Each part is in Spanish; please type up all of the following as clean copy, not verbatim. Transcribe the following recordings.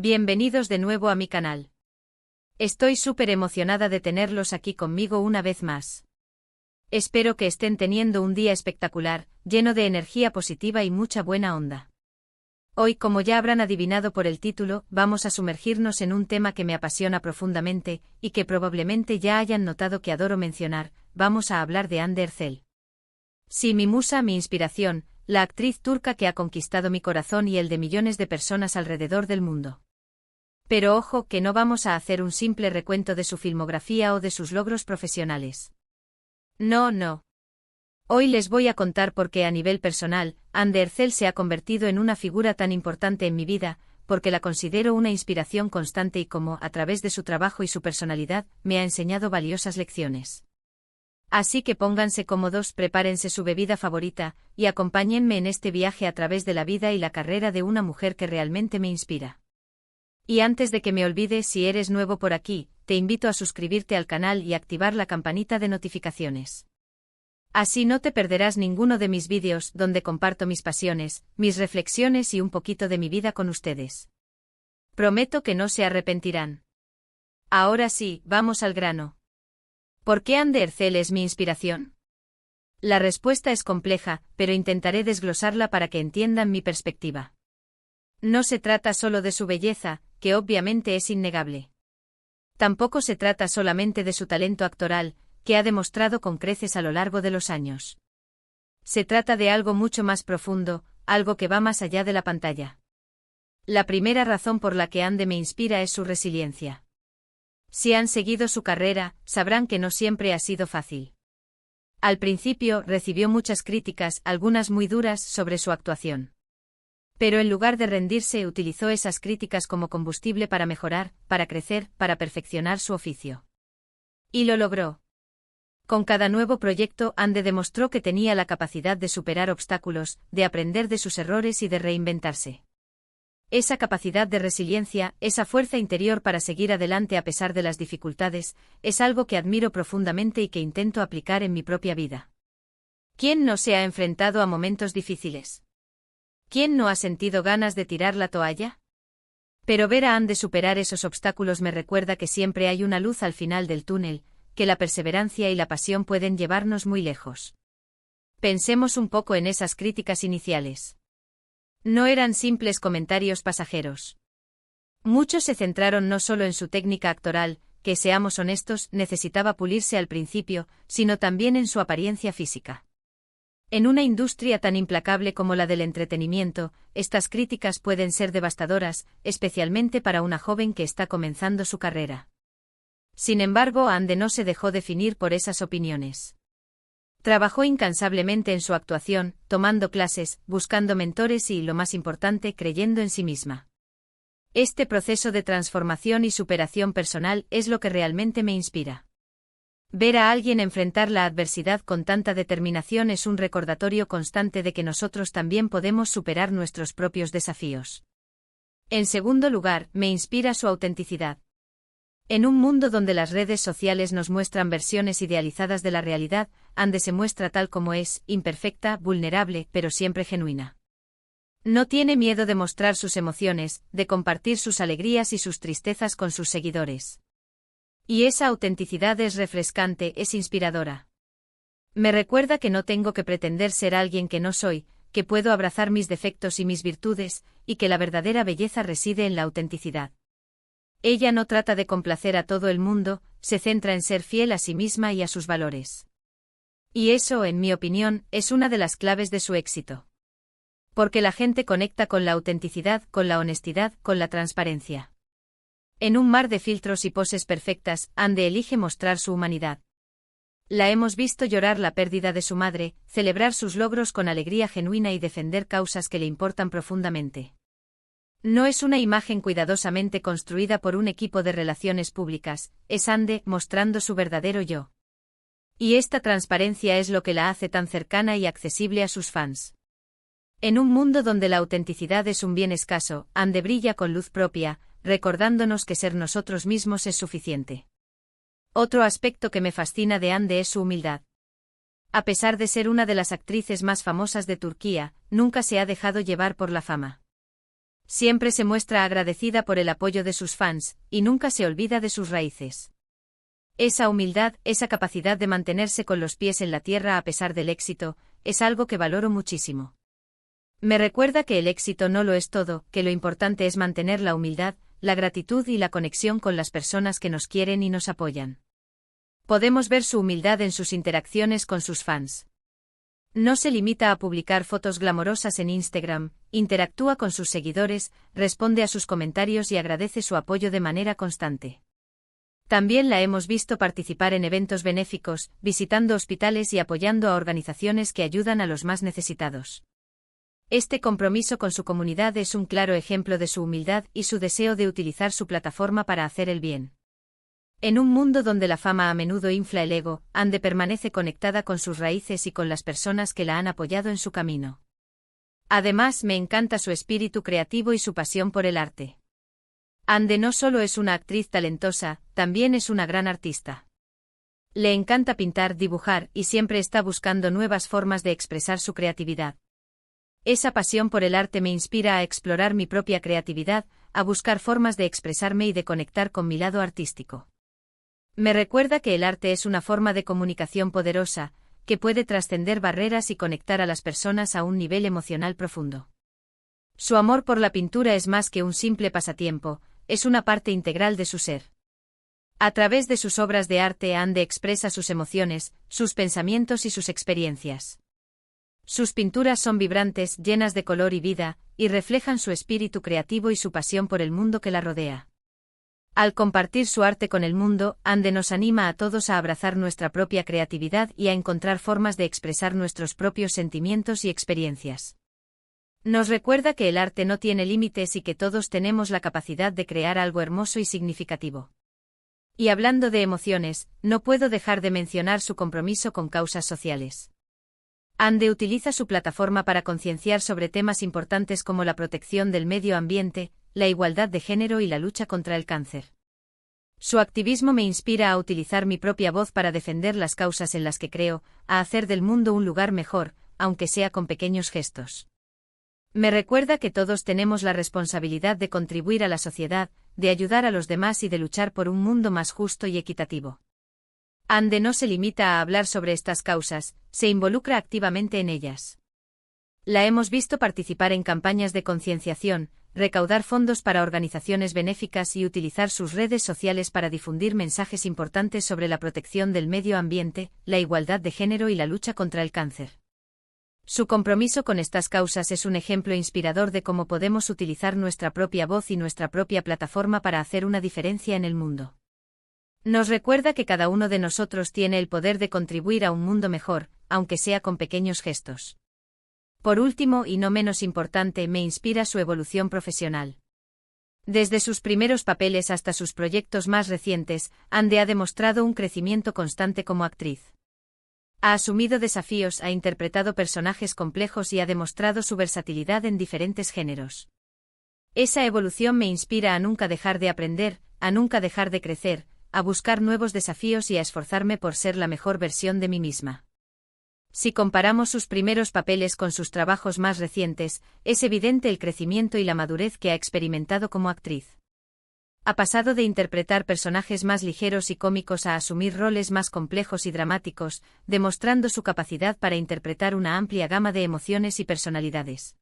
Bienvenidos de nuevo a mi canal. Estoy súper emocionada de tenerlos aquí conmigo una vez más. Espero que estén teniendo un día espectacular, lleno de energía positiva y mucha buena onda. Hoy, como ya habrán adivinado por el título, vamos a sumergirnos en un tema que me apasiona profundamente, y que probablemente ya hayan notado que adoro mencionar. Vamos a hablar de Hande Erçel. Sí, mi musa, mi inspiración, la actriz turca que ha conquistado mi corazón y el de millones de personas alrededor del mundo. Pero ojo, que no vamos a hacer un simple recuento de su filmografía o de sus logros profesionales. No. Hoy les voy a contar por qué a nivel personal, Hande Erçel se ha convertido en una figura tan importante en mi vida, porque la considero una inspiración constante y cómo, a través de su trabajo y su personalidad, me ha enseñado valiosas lecciones. Así que pónganse cómodos, prepárense su bebida favorita, y acompáñenme en este viaje a través de la vida y la carrera de una mujer que realmente me inspira. Y antes de que me olvide, si eres nuevo por aquí, te invito a suscribirte al canal y activar la campanita de notificaciones. Así no te perderás ninguno de mis vídeos donde comparto mis pasiones, mis reflexiones y un poquito de mi vida con ustedes. Prometo que no se arrepentirán. Ahora sí, vamos al grano. ¿Por qué Hande Erçel es mi inspiración? La respuesta es compleja, pero intentaré desglosarla para que entiendan mi perspectiva. No se trata solo de su belleza, que obviamente es innegable. Tampoco se trata solamente de su talento actoral, que ha demostrado con creces a lo largo de los años. Se trata de algo mucho más profundo, algo que va más allá de la pantalla. La primera razón por la que Hande me inspira es su resiliencia. Si han seguido su carrera, sabrán que no siempre ha sido fácil. Al principio recibió muchas críticas, algunas muy duras, sobre su actuación. Pero en lugar de rendirse, utilizó esas críticas como combustible para mejorar, para crecer, para perfeccionar su oficio. Y lo logró. Con cada nuevo proyecto, Hande demostró que tenía la capacidad de superar obstáculos, de aprender de sus errores y de reinventarse. Esa capacidad de resiliencia, esa fuerza interior para seguir adelante a pesar de las dificultades, es algo que admiro profundamente y que intento aplicar en mi propia vida. ¿Quién no se ha enfrentado a momentos difíciles? ¿Quién no ha sentido ganas de tirar la toalla? Pero ver a Hande superar esos obstáculos me recuerda que siempre hay una luz al final del túnel, que la perseverancia y la pasión pueden llevarnos muy lejos. Pensemos un poco en esas críticas iniciales. No eran simples comentarios pasajeros. Muchos se centraron no solo en su técnica actoral, que, seamos honestos, necesitaba pulirse al principio, sino también en su apariencia física. En una industria tan implacable como la del entretenimiento, estas críticas pueden ser devastadoras, especialmente para una joven que está comenzando su carrera. Sin embargo, Hande no se dejó definir por esas opiniones. Trabajó incansablemente en su actuación, tomando clases, buscando mentores y, lo más importante, creyendo en sí misma. Este proceso de transformación y superación personal es lo que realmente me inspira. Ver a alguien enfrentar la adversidad con tanta determinación es un recordatorio constante de que nosotros también podemos superar nuestros propios desafíos. En segundo lugar, me inspira su autenticidad. En un mundo donde las redes sociales nos muestran versiones idealizadas de la realidad, Hande se muestra tal como es, imperfecta, vulnerable, pero siempre genuina. No tiene miedo de mostrar sus emociones, de compartir sus alegrías y sus tristezas con sus seguidores. Y esa autenticidad es refrescante, es inspiradora. Me recuerda que no tengo que pretender ser alguien que no soy, que puedo abrazar mis defectos y mis virtudes, y que la verdadera belleza reside en la autenticidad. Ella no trata de complacer a todo el mundo, se centra en ser fiel a sí misma y a sus valores. Y eso, en mi opinión, es una de las claves de su éxito. Porque la gente conecta con la autenticidad, con la honestidad, con la transparencia. En un mar de filtros y poses perfectas, Hande elige mostrar su humanidad. La hemos visto llorar la pérdida de su madre, celebrar sus logros con alegría genuina y defender causas que le importan profundamente. No es una imagen cuidadosamente construida por un equipo de relaciones públicas, es Hande mostrando su verdadero yo. Y esta transparencia es lo que la hace tan cercana y accesible a sus fans. En un mundo donde la autenticidad es un bien escaso, Hande brilla con luz propia, recordándonos que ser nosotros mismos es suficiente. Otro aspecto que me fascina de Hande es su humildad. A pesar de ser una de las actrices más famosas de Turquía, nunca se ha dejado llevar por la fama. Siempre se muestra agradecida por el apoyo de sus fans, y nunca se olvida de sus raíces. Esa humildad, esa capacidad de mantenerse con los pies en la tierra a pesar del éxito, es algo que valoro muchísimo. Me recuerda que el éxito no lo es todo, que lo importante es mantener la humildad, la gratitud y la conexión con las personas que nos quieren y nos apoyan. Podemos ver su humildad en sus interacciones con sus fans. No se limita a publicar fotos glamorosas en Instagram, interactúa con sus seguidores, responde a sus comentarios y agradece su apoyo de manera constante. También la hemos visto participar en eventos benéficos, visitando hospitales y apoyando a organizaciones que ayudan a los más necesitados. Este compromiso con su comunidad es un claro ejemplo de su humildad y su deseo de utilizar su plataforma para hacer el bien. En un mundo donde la fama a menudo infla el ego, Ande permanece conectada con sus raíces y con las personas que la han apoyado en su camino. Además, me encanta su espíritu creativo y su pasión por el arte. Ande no solo es una actriz talentosa, también es una gran artista. Le encanta pintar, dibujar y siempre está buscando nuevas formas de expresar su creatividad. Esa pasión por el arte me inspira a explorar mi propia creatividad, a buscar formas de expresarme y de conectar con mi lado artístico. Me recuerda que el arte es una forma de comunicación poderosa, que puede trascender barreras y conectar a las personas a un nivel emocional profundo. Su amor por la pintura es más que un simple pasatiempo, es una parte integral de su ser. A través de sus obras de arte, Ande expresa sus emociones, sus pensamientos y sus experiencias. Sus pinturas son vibrantes, llenas de color y vida, y reflejan su espíritu creativo y su pasión por el mundo que la rodea. Al compartir su arte con el mundo, Ande nos anima a todos a abrazar nuestra propia creatividad y a encontrar formas de expresar nuestros propios sentimientos y experiencias. Nos recuerda que el arte no tiene límites y que todos tenemos la capacidad de crear algo hermoso y significativo. Y hablando de emociones, no puedo dejar de mencionar su compromiso con causas sociales. Ande utiliza su plataforma para concienciar sobre temas importantes como la protección del medio ambiente, la igualdad de género y la lucha contra el cáncer. Su activismo me inspira a utilizar mi propia voz para defender las causas en las que creo, a hacer del mundo un lugar mejor, aunque sea con pequeños gestos. Me recuerda que todos tenemos la responsabilidad de contribuir a la sociedad, de ayudar a los demás y de luchar por un mundo más justo y equitativo. Ande no se limita a hablar sobre estas causas, se involucra activamente en ellas. La hemos visto participar en campañas de concienciación, recaudar fondos para organizaciones benéficas y utilizar sus redes sociales para difundir mensajes importantes sobre la protección del medio ambiente, la igualdad de género y la lucha contra el cáncer. Su compromiso con estas causas es un ejemplo inspirador de cómo podemos utilizar nuestra propia voz y nuestra propia plataforma para hacer una diferencia en el mundo. Nos recuerda que cada uno de nosotros tiene el poder de contribuir a un mundo mejor, aunque sea con pequeños gestos. Por último y no menos importante, me inspira su evolución profesional. Desde sus primeros papeles hasta sus proyectos más recientes, Ande ha demostrado un crecimiento constante como actriz. Ha asumido desafíos, ha interpretado personajes complejos y ha demostrado su versatilidad en diferentes géneros. Esa evolución me inspira a nunca dejar de aprender, a nunca dejar de crecer, a buscar nuevos desafíos y a esforzarme por ser la mejor versión de mí misma. Si comparamos sus primeros papeles con sus trabajos más recientes, es evidente el crecimiento y la madurez que ha experimentado como actriz. Ha pasado de interpretar personajes más ligeros y cómicos a asumir roles más complejos y dramáticos, demostrando su capacidad para interpretar una amplia gama de emociones y personalidades.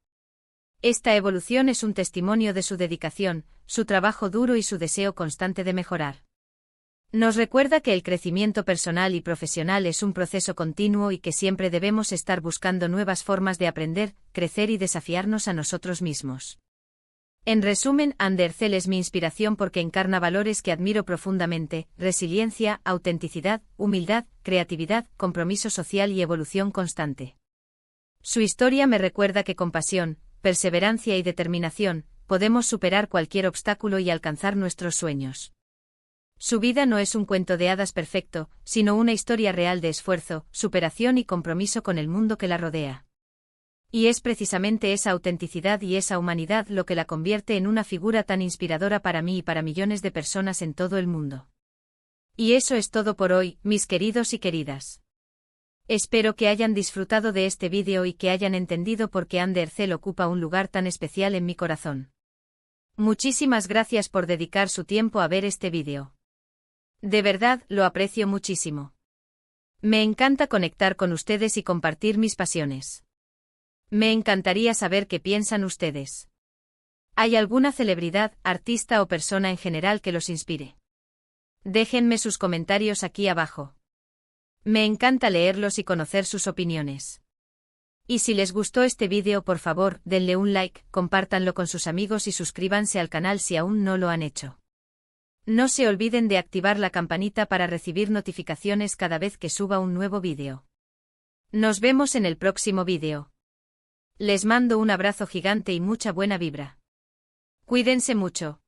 Esta evolución es un testimonio de su dedicación, su trabajo duro y su deseo constante de mejorar. Nos recuerda que el crecimiento personal y profesional es un proceso continuo y que siempre debemos estar buscando nuevas formas de aprender, crecer y desafiarnos a nosotros mismos. En resumen, Ande Ercel es mi inspiración porque encarna valores que admiro profundamente: resiliencia, autenticidad, humildad, creatividad, compromiso social y evolución constante. Su historia me recuerda que con pasión, perseverancia y determinación, podemos superar cualquier obstáculo y alcanzar nuestros sueños. Su vida no es un cuento de hadas perfecto, sino una historia real de esfuerzo, superación y compromiso con el mundo que la rodea. Y es precisamente esa autenticidad y esa humanidad lo que la convierte en una figura tan inspiradora para mí y para millones de personas en todo el mundo. Y eso es todo por hoy, mis queridos y queridas. Espero que hayan disfrutado de este vídeo y que hayan entendido por qué Ande Ercel ocupa un lugar tan especial en mi corazón. Muchísimas gracias por dedicar su tiempo a ver este vídeo. De verdad, lo aprecio muchísimo. Me encanta conectar con ustedes y compartir mis pasiones. Me encantaría saber qué piensan ustedes. ¿Hay alguna celebridad, artista o persona en general que los inspire? Déjenme sus comentarios aquí abajo. Me encanta leerlos y conocer sus opiniones. Y si les gustó este vídeo, por favor, denle un like, compártanlo con sus amigos y suscríbanse al canal si aún no lo han hecho. No se olviden de activar la campanita para recibir notificaciones cada vez que suba un nuevo vídeo. Nos vemos en el próximo vídeo. Les mando un abrazo gigante y mucha buena vibra. Cuídense mucho.